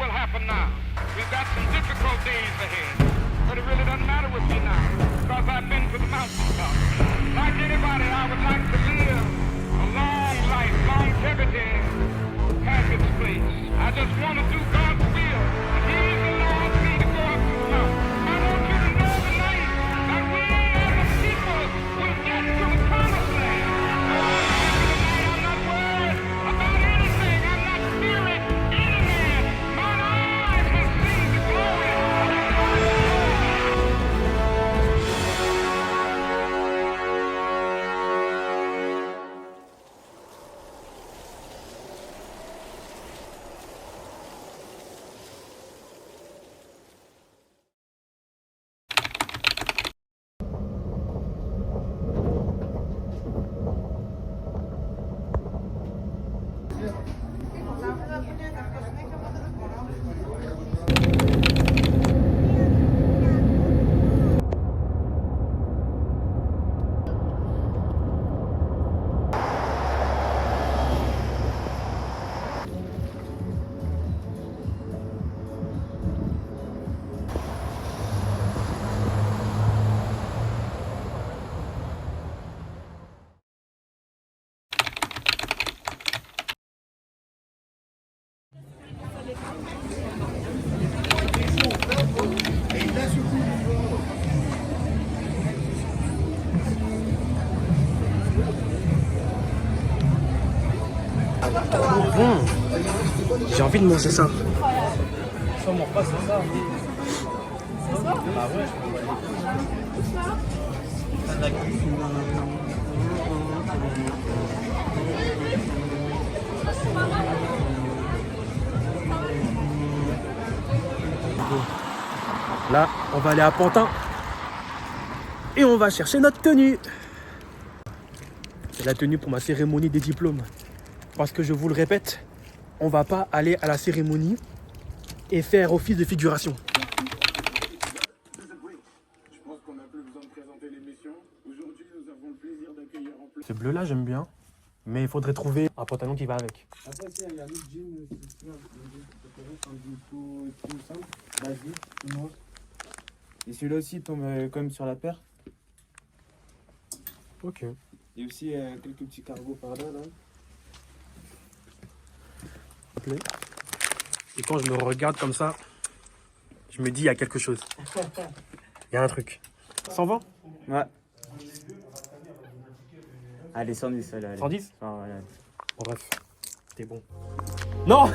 will happen now. We've got some difficult days ahead. But it really doesn't matter with me now, because I've been to the mountaintop. Like anybody, I would like to live a long life. Longevity has its place. I just want to do God's will. And He's allowed me to go up to the mountain. I want you to know tonight that we as a people will get to the promised land. Tonight I'm not worried about anything. I'm not fearing any man. Mine eyes have seen the glory of the Lord. Bon, j'ai envie de manger ça. Ça, mon repas, c'est ça. C'est ça? Bah ouais. Là, on va aller à Pantin et on va chercher notre tenue. C'est la tenue pour ma cérémonie des diplômes. Parce que je vous le répète, on va pas aller à la cérémonie et faire office de figuration. Ce bleu là j'aime bien, mais il faudrait trouver un pantalon qui va avec. Après, il y a le jean, un jean tout simple, basique, tout noir. Et celui-là aussi il tombe quand même sur la paire. Ok. Et aussi quelques petits cargos par là. Et quand je me regarde comme ça, je me dis il y a quelque chose. Il y a un truc. 120? Ouais. Allez, 110, allez. 110? Enfin, ouais. Bref, t'es bon. Non.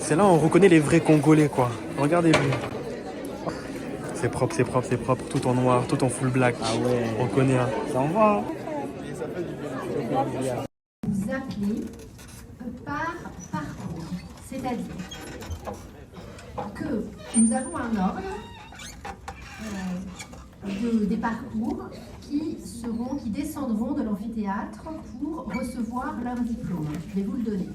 C'est là où on reconnaît les vrais Congolais, quoi. Regardez-le. C'est propre, c'est propre, c'est propre. Tout en noir, tout en full black. Ah ouais. On connaît un. Ça en va, hein. Vous appelez par parcours, c'est-à-dire que nous avons un ordre des parcours qui descendront de l'amphithéâtre pour recevoir leur diplôme. Je vais vous le donner.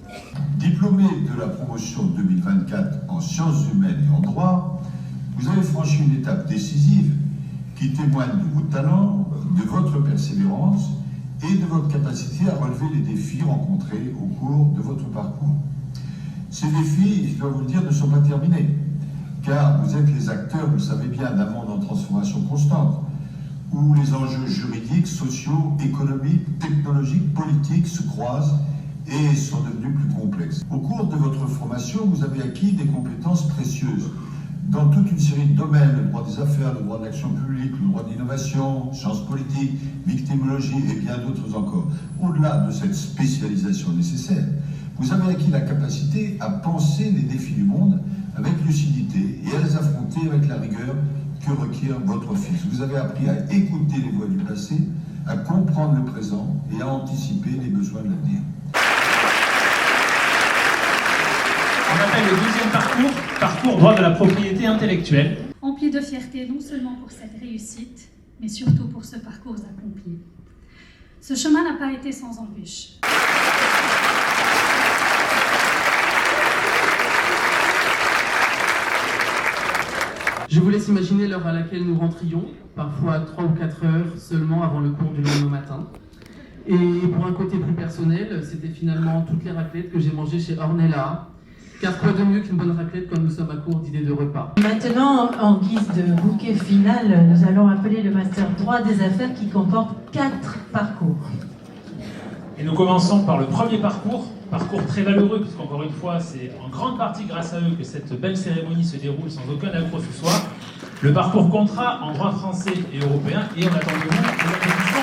Diplômé de la promotion 2024 en sciences humaines et en droit, vous avez franchi une étape décisive qui témoigne de vos talents, de votre persévérance et de votre capacité à relever les défis rencontrés au cours de votre parcours. Ces défis, je dois vous le dire, ne sont pas terminés, car vous êtes les acteurs, vous le savez bien, d'un monde en transformation constante, où les enjeux juridiques, sociaux, économiques, technologiques, politiques se croisent et sont devenus plus complexes. Au cours de votre formation, vous avez acquis des compétences précieuses dans toute une série de domaines, le droit des affaires, le droit de l'action publique, le droit de l'innovation, sciences politiques, victimologie et bien d'autres encore. Au-delà de cette spécialisation nécessaire, vous avez acquis la capacité à penser les défis du monde avec lucidité et à les affronter avec la rigueur que requiert votre office. Vous avez appris à écouter les voix du passé à comprendre le présent et à anticiper les besoins de l'avenir. On appelle le deuxième parcours droit de la propriété intellectuelle. Empli de fierté non seulement pour cette réussite, mais surtout pour ce parcours accompli. Ce chemin n'a pas été sans embûches. Je vous laisse imaginer l'heure à laquelle nous rentrions, parfois 3 ou 4 heures seulement avant le cours du lendemain matin. Et pour un côté plus personnel, c'était finalement toutes les raclettes que j'ai mangées chez Ornella. Car quoi de mieux qu'une bonne raclette quand nous sommes à court d'idées de repas. Maintenant, en guise de bouquet final, nous allons appeler le Master droit des affaires qui comporte 4 parcours. Et nous commençons par le premier parcours très valeureux, puisqu'encore une fois, c'est en grande partie grâce à eux que cette belle cérémonie se déroule sans aucun accroc ce soir. Le parcours contrat en droit français et européen, et on attend de vous la compétition.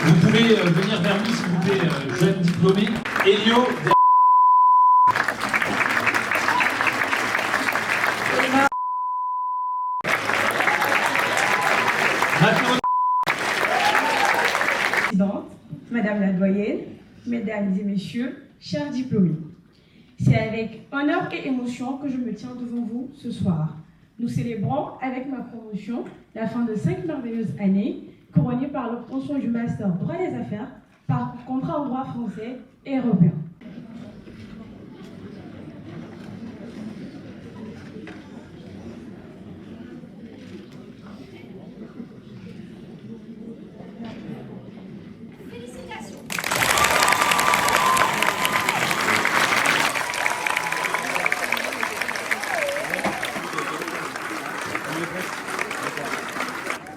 Vous pouvez venir vers lui, s'il vous plaît, jeune diplômé. Elio. Madame la doyenne, mesdames et messieurs, chers diplômés. C'est avec honneur et émotion que je me tiens devant vous ce soir. Nous célébrons avec ma promotion la fin de 5 merveilleuses années, couronnées par l'obtention du Master droit des affaires par contrat en droit français et européen.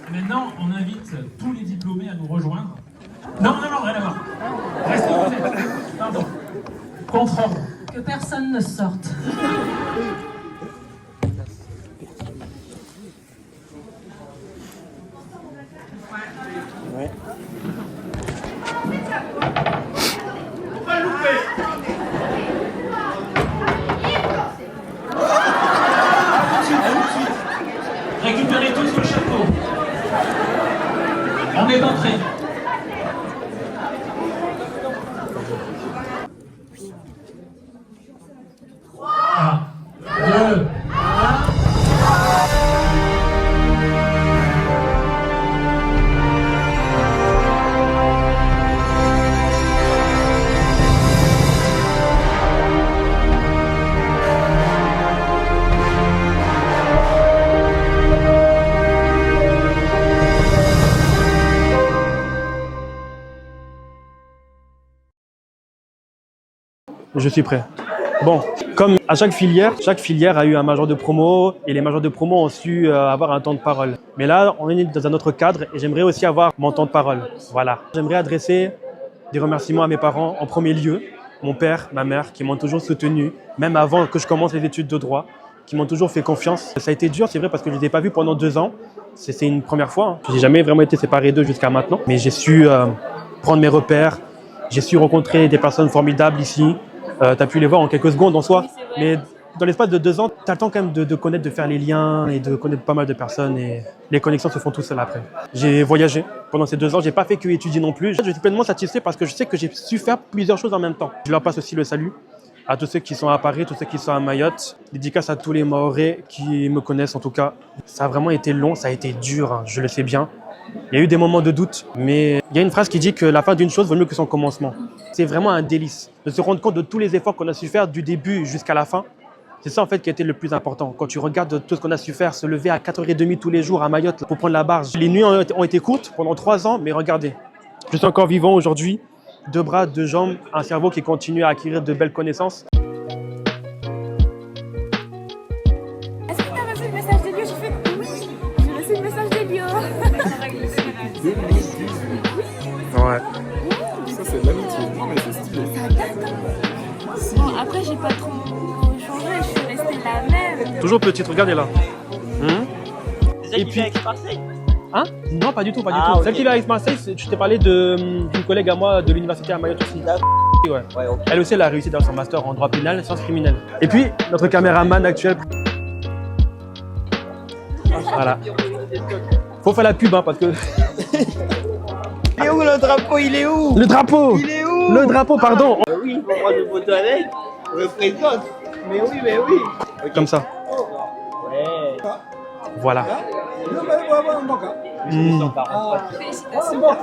Maintenant, on invite tous les diplômés à nous rejoindre. Non, rien à voir. Restez où vous êtes. Pardon. Contre-ordre. Que personne ne sorte. Ouais. Récupérez tous le chapeau. On est entré. Ah. 2. Je suis prêt. Bon, comme à chaque filière a eu un major de promo et les majors de promo ont su avoir un temps de parole. Mais là, on est dans un autre cadre et j'aimerais aussi avoir mon temps de parole. Voilà. J'aimerais adresser des remerciements à mes parents en premier lieu, mon père, ma mère, qui m'ont toujours soutenu, même avant que je commence les études de droit, qui m'ont toujours fait confiance. Ça a été dur, c'est vrai, parce que je ne les ai pas vus pendant 2 ans. C'est une première fois. Je n'ai jamais vraiment été séparé d'eux jusqu'à maintenant. Mais j'ai su prendre mes repères, j'ai su rencontrer des personnes formidables ici. Tu as pu les voir en quelques secondes en soi, mais dans l'espace de 2 ans, tu as le temps quand même de connaître, de faire les liens et de connaître pas mal de personnes et les connexions se font tout seules après. J'ai voyagé pendant ces 2 ans, j'ai pas fait que étudier non plus. Je suis pleinement satisfait parce que je sais que j'ai su faire plusieurs choses en même temps. Je leur passe aussi le salut à tous ceux qui sont à Paris, tous ceux qui sont à Mayotte. Dédicace à tous les Mahorais qui me connaissent en tout cas. Ça a vraiment été long, ça a été dur, hein, je le sais bien. Il y a eu des moments de doute, mais il y a une phrase qui dit que la fin d'une chose vaut mieux que son commencement. C'est vraiment un délice de se rendre compte de tous les efforts qu'on a su faire du début jusqu'à la fin. C'est ça en fait qui a été le plus important. Quand tu regardes tout ce qu'on a su faire, se lever à 4h30 tous les jours à Mayotte pour prendre la barge. Les nuits ont été courtes pendant 3 ans, mais regardez, je suis encore vivant aujourd'hui. 2 bras, 2 jambes, un cerveau qui continue à acquérir de belles connaissances. Est-ce que tu as reçu le message d'Elio? J'ai fait oui, j'ai reçu le message d'Elio. Ouais. Ça, c'est de l'amitié. Non, mais c'est stylé. Ça date, hein. Bon, après, j'ai pas trop changé, je suis restée la même. Toujours petite, regardez là. Et puis avec Marseille. Hein? Non, pas du tout, pas du Ah, tout. ok. Celle qui vient avec Marseille, je t'ai parlé d'une collègue à moi de l'université à Mayotte aussi. Ouais. Ouais, ok. Elle aussi, elle a réussi dans son master en droit pénal, sciences criminelles. Et puis, notre caméraman actuel. Voilà. Faut faire la pub, hein, parce que. Il est où le drapeau? Il est où? Le drapeau! Il est où? Le drapeau, pardon! Oui, il faut prendre une photo avec. Représente. Mais oui, mais oui. Okay. Comme ça. Ouais. Voilà.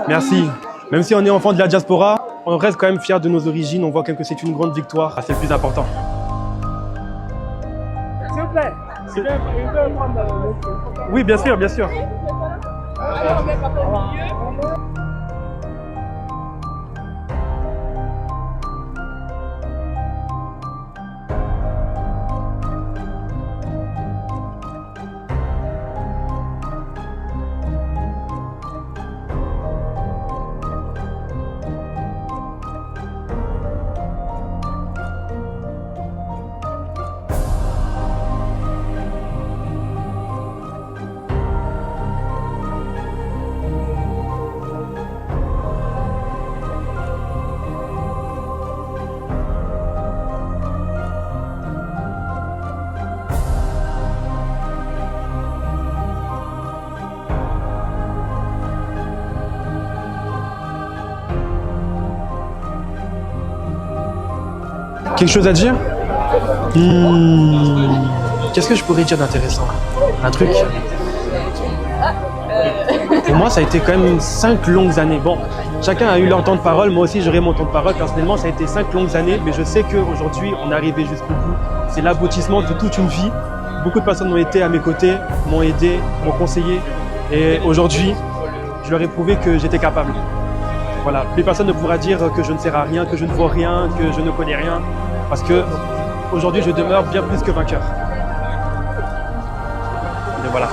Merci. Même si on est enfant de la diaspora, on reste quand même fiers de nos origines. On voit quand même que c'est une grande victoire. C'est le plus important. S'il vous plaît, je veux prendre Oui, bien sûr, bien sûr. Quelque chose à dire? Qu'est-ce que je pourrais dire d'intéressant? Un truc? Pour moi, ça a été quand même 5 longues années. Bon, chacun a eu leur temps de parole. Moi aussi, j'aurai mon temps de parole. Personnellement, ça a été 5 longues années. Mais je sais qu'aujourd'hui, on est arrivé jusqu'au bout. C'est l'aboutissement de toute une vie. Beaucoup de personnes ont été à mes côtés, m'ont aidé, m'ont conseillé. Et aujourd'hui, je leur ai prouvé que j'étais capable. Voilà, plus personne ne pourra dire que je ne sers à rien, que je ne vaux rien, que je ne connais rien, parce que aujourd'hui je demeure bien plus que vainqueur. Et voilà.